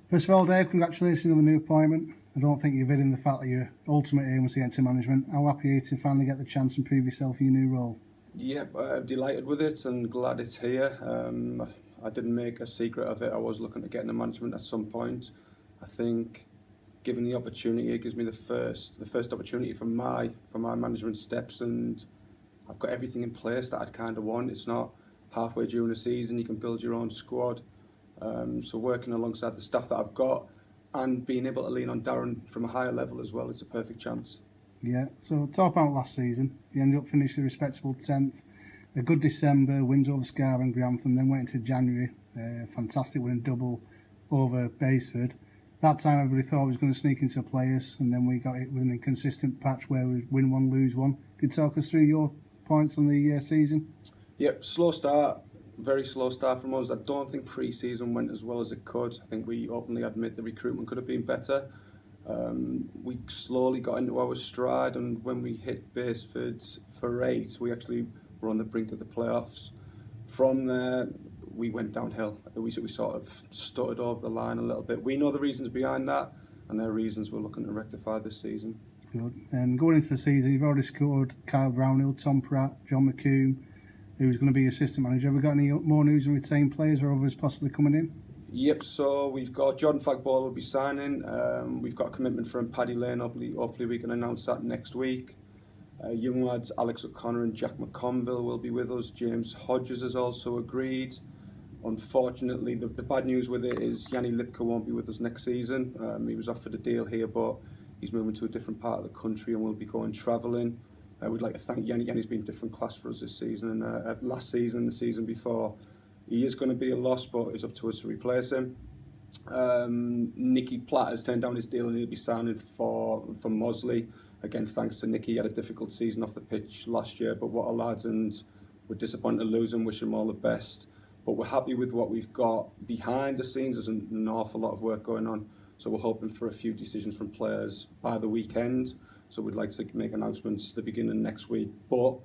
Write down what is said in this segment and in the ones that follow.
First of all, Dave, congratulations on the new appointment. I don't think you've hidden the fact that your ultimate aim was to get into management. How happy are you to finally get the chance and prove yourself in your new role? Yep, delighted with it and glad it's here. I didn't make a secret of it. I was looking to get into management at some point. I think, given the opportunity, it gives me the first opportunity for my management steps, and I've got everything in place that I'd kind of want. It's not halfway during the season you can build your own squad. So working alongside the staff that I've got and being able to lean on Darren from a higher level as well, it's a perfect chance. Yeah, so talk about last season. You ended up finishing a respectable 10th. A good December, wins over Scar and Grantham, then went into January. Fantastic winning double over Basford. That time everybody thought we was going to sneak into the playoffs, and then we got it with an inconsistent patch where we win one, lose one. Could you talk us through your points on the season? Yep, slow start, very slow start from us. I don't think pre-season went as well as it could. I think we openly admit the recruitment could have been better. We slowly got into our stride, and when we hit Basford for 8, we actually were on the brink of the playoffs. From there, we went downhill. We sort of stuttered over the line a little bit. We know the reasons behind that, and they're reasons we're looking to rectify this season. Good. And going into the season, you've already scored Kyle Brownhill, Tom Pratt, John McComb, who's going to be your assistant manager. Have we got any more news on retained players or others possibly coming in? Yep, so we've got Jordan Fagball will be signing. We've got a commitment from Paddy Lane. Hopefully we can announce that next week. Young lads Alex O'Connor and Jack McConville will be with us. James Hodges has also agreed. Unfortunately, the bad news with it is Yanni Lipka won't be with us next season. He was offered a deal here, but he's moving to a different part of the country and will be going travelling. We'd like to thank Yanni. Yanni's been a different class for us this season, and last season, the season before. He is going to be a loss, but it's up to us to replace him. Nicky Platt has turned down his deal and he'll be signing for Mosley. Again, thanks to Nicky, he had a difficult season off the pitch last year, but what a lad, and we're disappointed to lose him, wish him all the best. But we're happy with what we've got behind the scenes. There's an awful lot of work going on, so we're hoping for a few decisions from players by the weekend. So we'd like to make announcements at the beginning of next week, but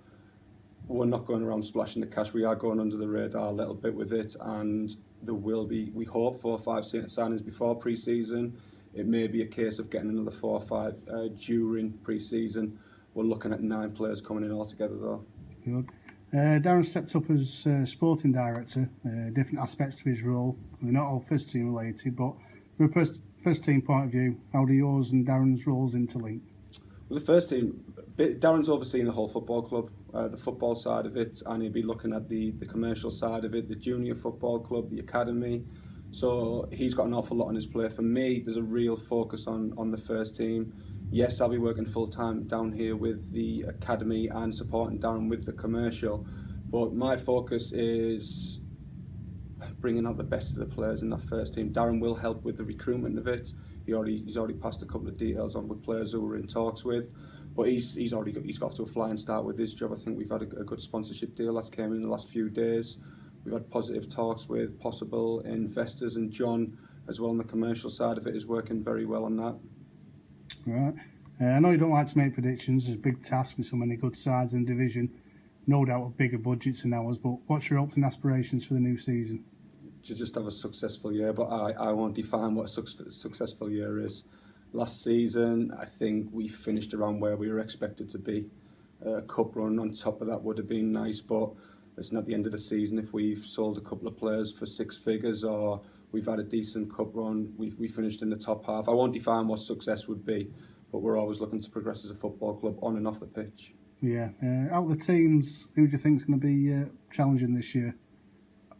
we're not going around splashing the cash. We are going under the radar a little bit with it, and there will be, we hope, 4 or 5 signings before pre-season. It may be a case of getting another 4 or 5 during pre-season. We're looking at 9 players coming in altogether though. Good. Darren stepped up as sporting director, different aspects to his role. They're not all first team related, but from a first team point of view, how do yours and Darren's roles interlink? Well, the first team, Darren's overseeing the whole football club, the football side of it, and he'll be looking at the commercial side of it, the junior football club, the academy. So he's got an awful lot on his plate. For me, there's a real focus on the first team. Yes, I'll be working full time down here with the academy and supporting Darren with the commercial, but my focus is bringing out the best of the players in that first team. Darren will help with the recruitment of it. He's already passed a couple of details on with players who we're in talks with, but he's got to a flying start with his job. I think we've had a good sponsorship deal that's came in the last few days. We've had positive talks with possible investors, and John as well on the commercial side of it is working very well on that. Right. I know you don't like to make predictions. It's a big task with so many good sides in the division. No doubt with bigger budgets than ours, but what's your hopes and aspirations for the new season? To just have a successful year, but I won't define what a successful year is. Last season, I think we finished around where we were expected to be. A cup run on top of that would have been nice, but it's not the end of the season if we've sold a couple of players for 6 figures or we've had a decent cup run, we finished in the top half. I won't define what success would be, but we're always looking to progress as a football club on and off the pitch. Yeah. Out of the teams, who do you think is going to be challenging this year?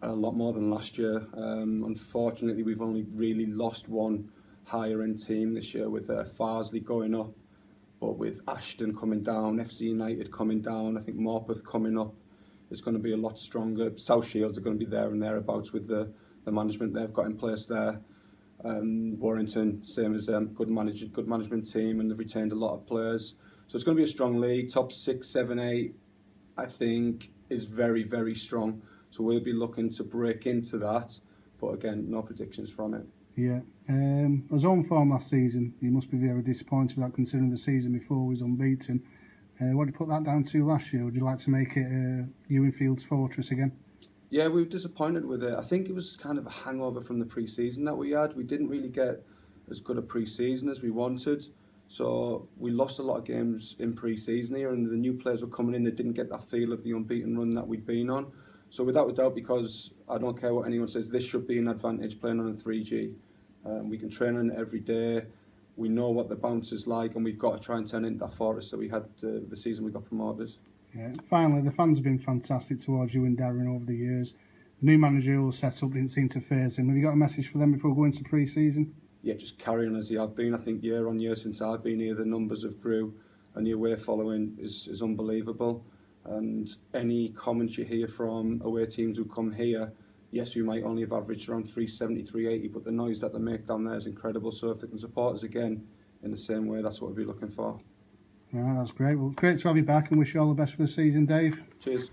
A lot more than last year. Unfortunately, we've only really lost one higher end team this year with Farsley going up, but with Ashton coming down, FC United coming down, I think Morpeth coming up, it's going to be a lot stronger. South Shields are going to be there and thereabouts with the management they've got in place there. Warrington, same as good management team, and they've retained a lot of players. So it's going to be a strong league. Top 6, 7, 8, I think, is very, very strong. So we'll be looking to break into that, but again, no predictions from it. Yeah. I was on form last season. You must be very disappointed with that, considering the season before was unbeaten. What did you put that down to last year? Would you like to make it Ewingfield's fortress again? Yeah, we were disappointed with it. I think it was kind of a hangover from the pre-season that we had. We didn't really get as good a pre-season as we wanted. So we lost a lot of games in pre-season here, and the new players were coming in, they didn't get that feel of the unbeaten run that we'd been on. So without a doubt, because I don't care what anyone says, this should be an advantage playing on a 3G. We can train on it every day. We know what the bounce is like, and we've got to try and turn it into that forest. So we had the season we got promoted. Yeah. Finally, the fans have been fantastic towards you and Darren over the years. The new managerial setup didn't seem to faze him. Have you got a message for them before we go into pre-season? Yeah, just carry on as they have been. I think year on year since I've been here, the numbers have grew, and the away following is unbelievable. And any comments you hear from away teams who come here, yes, we might only have averaged around 370, 380, but the noise that they make down there is incredible. So if they can support us again in the same way, that's what we'll be looking for. Yeah, that's great. Well, great to have you back, and wish you all the best for the season, Dave. Cheers.